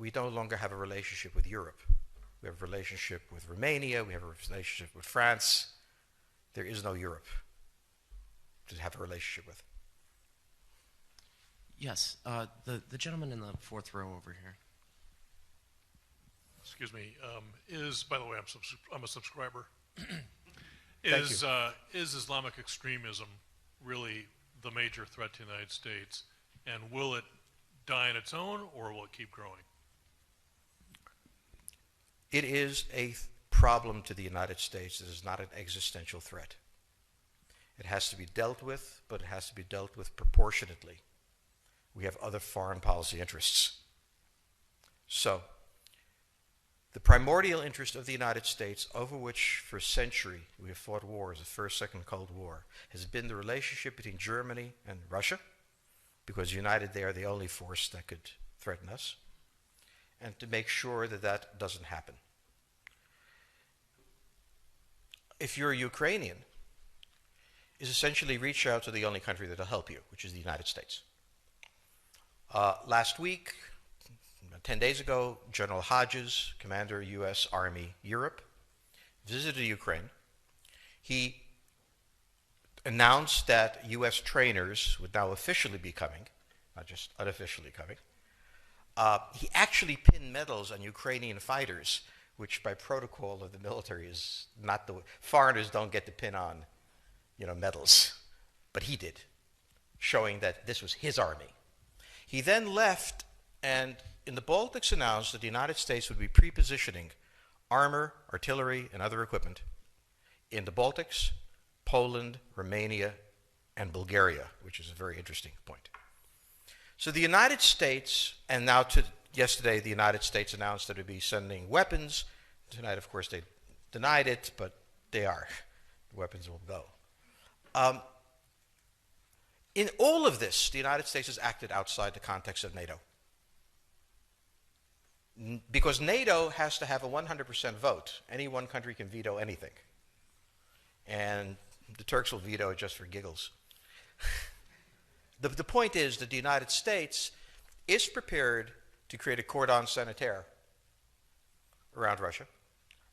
we no longer have a relationship with Europe. We have a relationship with Romania, we have a relationship with France. There is no Europe to have a relationship with. Yes, the gentleman in the fourth row over here. Excuse me. By the way, I'm a subscriber. Thank you. Is Islamic extremism really the major threat to the United States, and will it die on its own, or will it keep growing? It is a problem to the United States. It is not an existential threat. It has to be dealt with, but it has to be dealt with proportionately. We have other foreign policy interests. So, the primordial interest of the United States, over which for a century we have fought wars, the First, Second Cold War, has been the relationship between Germany and Russia, because united they are the only force that could threaten us, and to make sure that that doesn't happen. If you're a Ukrainian, is essentially reach out to the only country that will help you, which is the United States. Last week, 10 days ago, General Hodges, Commander U.S. Army Europe, visited Ukraine. He announced that U.S. trainers would now officially be coming, not just unofficially coming. He actually pinned medals on Ukrainian fighters, which by protocol of the military is not the way. Foreigners don't get to pin on, medals, but he did, showing that this was his army. He then left and in the Baltics announced that the United States would be pre-positioning armor, artillery, and other equipment in the Baltics, Poland, Romania, and Bulgaria, which is a very interesting point. So the United States, and now yesterday the United States announced that it would be sending weapons. Tonight, of course, they denied it, but they are. The weapons will go. In all of this, the United States has acted outside the context of NATO. Because NATO has to have a 100% vote. Any one country can veto anything. And the Turks will veto it just for giggles. The point is that the United States is prepared to create a cordon sanitaire around Russia.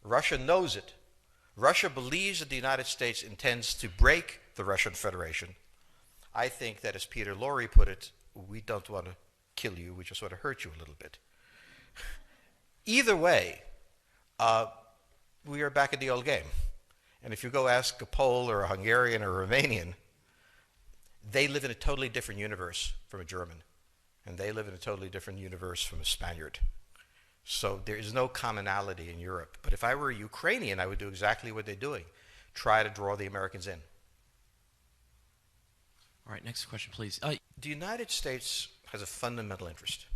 Russia knows it. Russia believes that the United States intends to break the Russian Federation. I think that, as Peter Lorre put it, we don't want to kill you, we just want to hurt you a little bit. Either way, we are back at the old game. And if you go ask a Pole or a Hungarian or a Romanian, they live in a totally different universe from a German. And they live in a totally different universe from a Spaniard. So there is no commonality in Europe. But if I were a Ukrainian, I would do exactly what they're doing. Try to draw the Americans in. All right, next question, please. The United States has a fundamental interest.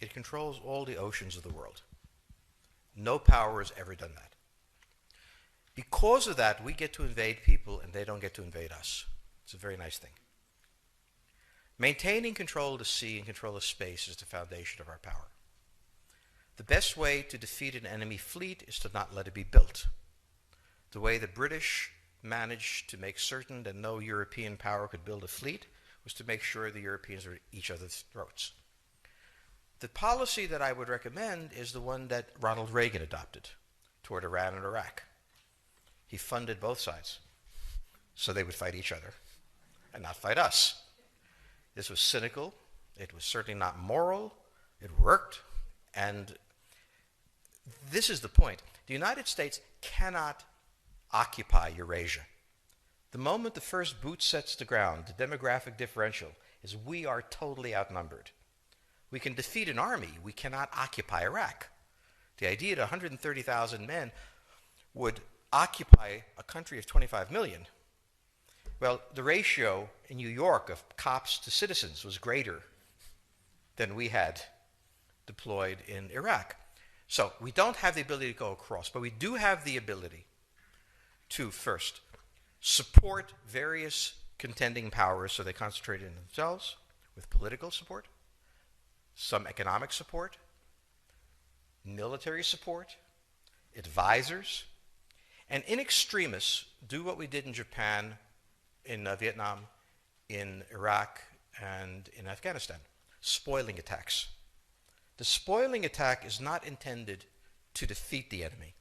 It controls all the oceans of the world. No power has ever done that. Because of that, we get to invade people and they don't get to invade us. It's a very nice thing. Maintaining control of the sea and control of space is the foundation of our power. The best way to defeat an enemy fleet is to not let it be built. The way the British managed to make certain that no European power could build a fleet was to make sure the Europeans were at each other's throats. The policy that I would recommend is the one that Ronald Reagan adopted toward Iran and Iraq. He funded both sides so they would fight each other and not fight us. This was cynical. It was certainly not moral. It worked. And this is the point. The United States cannot occupy Eurasia. The moment the first boot sets the ground, the demographic differential is we are totally outnumbered. We can defeat an army. We cannot occupy Iraq. The idea that 130,000 men would occupy a country of 25 million, well, the ratio in New York of cops to citizens was greater than we had deployed in Iraq. So we don't have the ability to go across, but we do have the ability to, first, support various contending powers so they concentrate in themselves with political support, some economic support, military support, advisors, and in extremis, do what we did in Japan, in Vietnam, in Iraq, and in Afghanistan, spoiling attacks. The spoiling attack is not intended to defeat the enemy.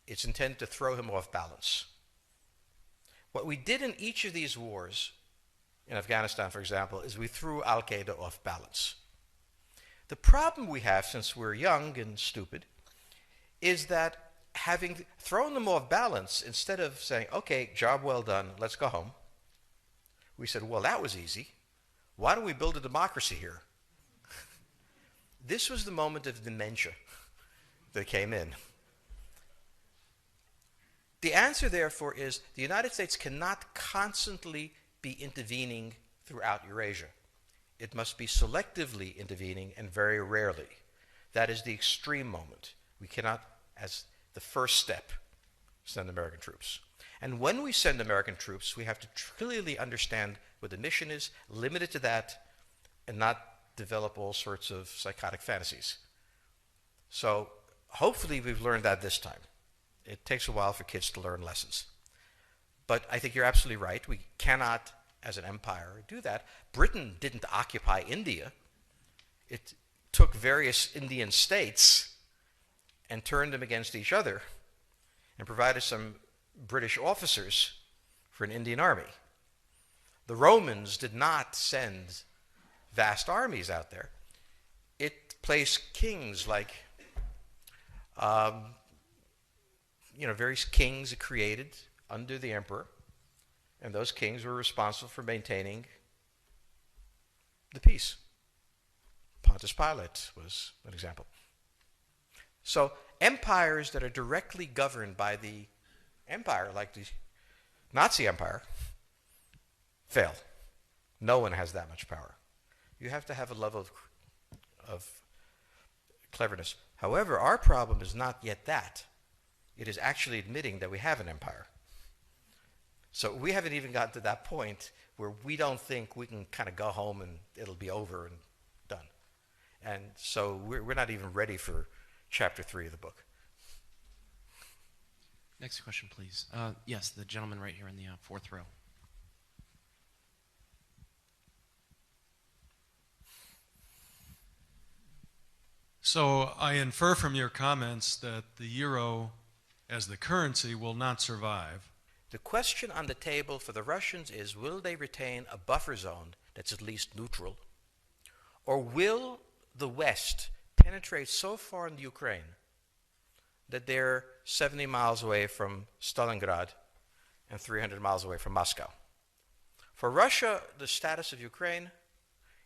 It's intended to throw him off balance. What we did in each of these wars, in Afghanistan, for example, is we threw Al-Qaeda off balance. The problem we have, since we're young and stupid, is that having thrown them off balance, instead of saying, okay, job well done, let's go home, we said, well, that was easy. Why don't we build a democracy here? This was the moment of dementia that came in. The answer, therefore, is the United States cannot constantly be intervening throughout Eurasia. It must be selectively intervening and very rarely. That is the extreme moment. We cannot, as the first step, send American troops. And when we send American troops, we have to clearly understand what the mission is, limit it to that, and not develop all sorts of psychotic fantasies. So hopefully we've learned that this time. It takes a while for kids to learn lessons. But I think you're absolutely right. We cannot, as an empire, do that. Britain didn't occupy India. It took various Indian states and turned them against each other and provided some British officers for an Indian army. The Romans did not send vast armies out there. It placed kings like, various kings it created under the emperor, and those kings were responsible for maintaining the peace. Pontius Pilate was an example. So empires that are directly governed by the empire, like the Nazi Empire, fail. No one has that much power. You have to have a level of cleverness. However, our problem is not yet that. It is actually admitting that we have an empire. So we haven't even gotten to that point where we don't think we can kind of go home and it'll be over and done. And so we're not even ready for chapter 3 of the book. Next question, please. Yes, the gentleman right here in the fourth row. So I infer from your comments that the euro as the currency will not survive. The question on the table for the Russians is, will they retain a buffer zone that's at least neutral? Or will the West penetrate so far in the Ukraine that they're 70 miles away from Stalingrad and 300 miles away from Moscow? For Russia, the status of Ukraine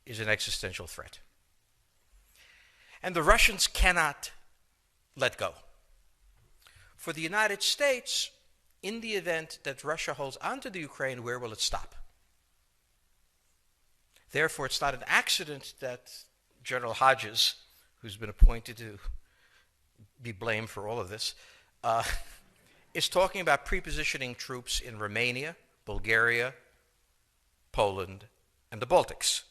is an existential threat. And the Russians cannot let go. For the United States, in the event that Russia holds onto the Ukraine, where will it stop? Therefore, it's not an accident that General Hodges, who's been appointed to be blamed for all of this, is talking about prepositioning troops in Romania, Bulgaria, Poland, and the Baltics.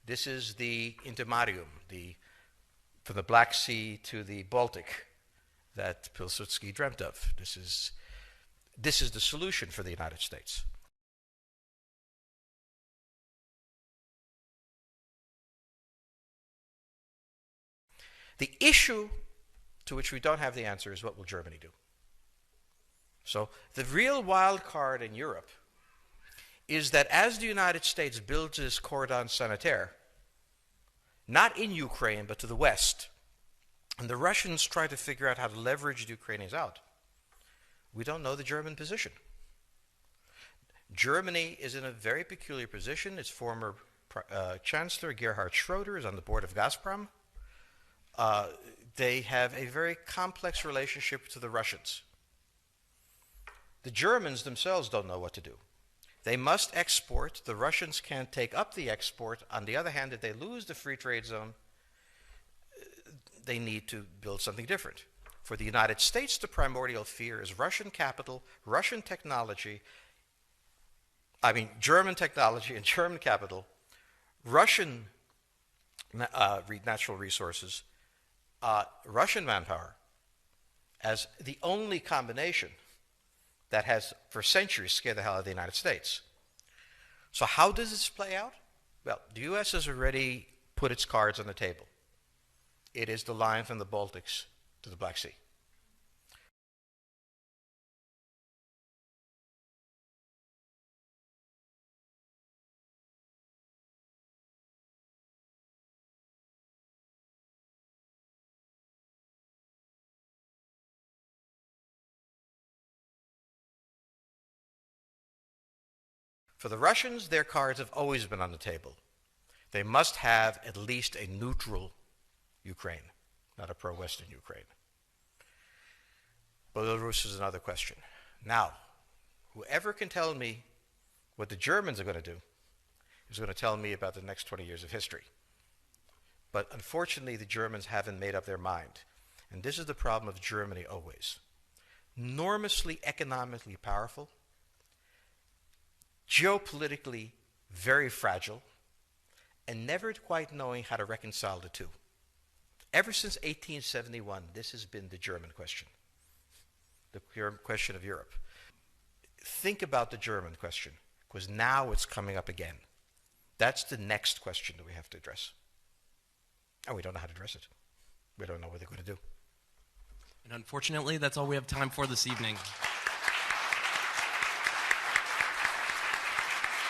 This is the intermarium, from the Black Sea to the Baltic, that Pilsudski dreamt of. This is the solution for the United States. The issue to which we don't have the answer is, what will Germany do? So the real wild card in Europe is that as the United States builds this cordon sanitaire, not in Ukraine, but to the west, and the Russians try to figure out how to leverage the Ukrainians out, we don't know the German position. Germany is in a very peculiar position. Its former Chancellor, Gerhard Schroeder, is on the board of Gazprom. They have a very complex relationship to the Russians. The Germans themselves don't know what to do. They must export. The Russians can't take up the export. On the other hand, if they lose the free trade zone, they need to build something different. For the United States, the primordial fear is Russian capital, Russian technology, German technology and German capital, Russian natural resources, Russian manpower, as the only combination that has for centuries scared the hell out of the United States. So how does this play out? Well, the U.S. has already put its cards on the table. It is the line from the Baltics to the Black Sea. For the Russians, their cards have always been on the table. They must have at least a neutral Ukraine, not a pro-Western Ukraine. Belarus is another question. Now, whoever can tell me what the Germans are going to do is going to tell me about the next 20 years of history. But unfortunately, the Germans haven't made up their mind. And this is the problem of Germany always. Enormously economically powerful, geopolitically very fragile, and never quite knowing how to reconcile the two. Ever since 1871, this has been the German question, the question of Europe. Think about the German question, because now it's coming up again. That's the next question that we have to address. And we don't know how to address it. We don't know what they're going to do. And unfortunately, that's all we have time for this evening.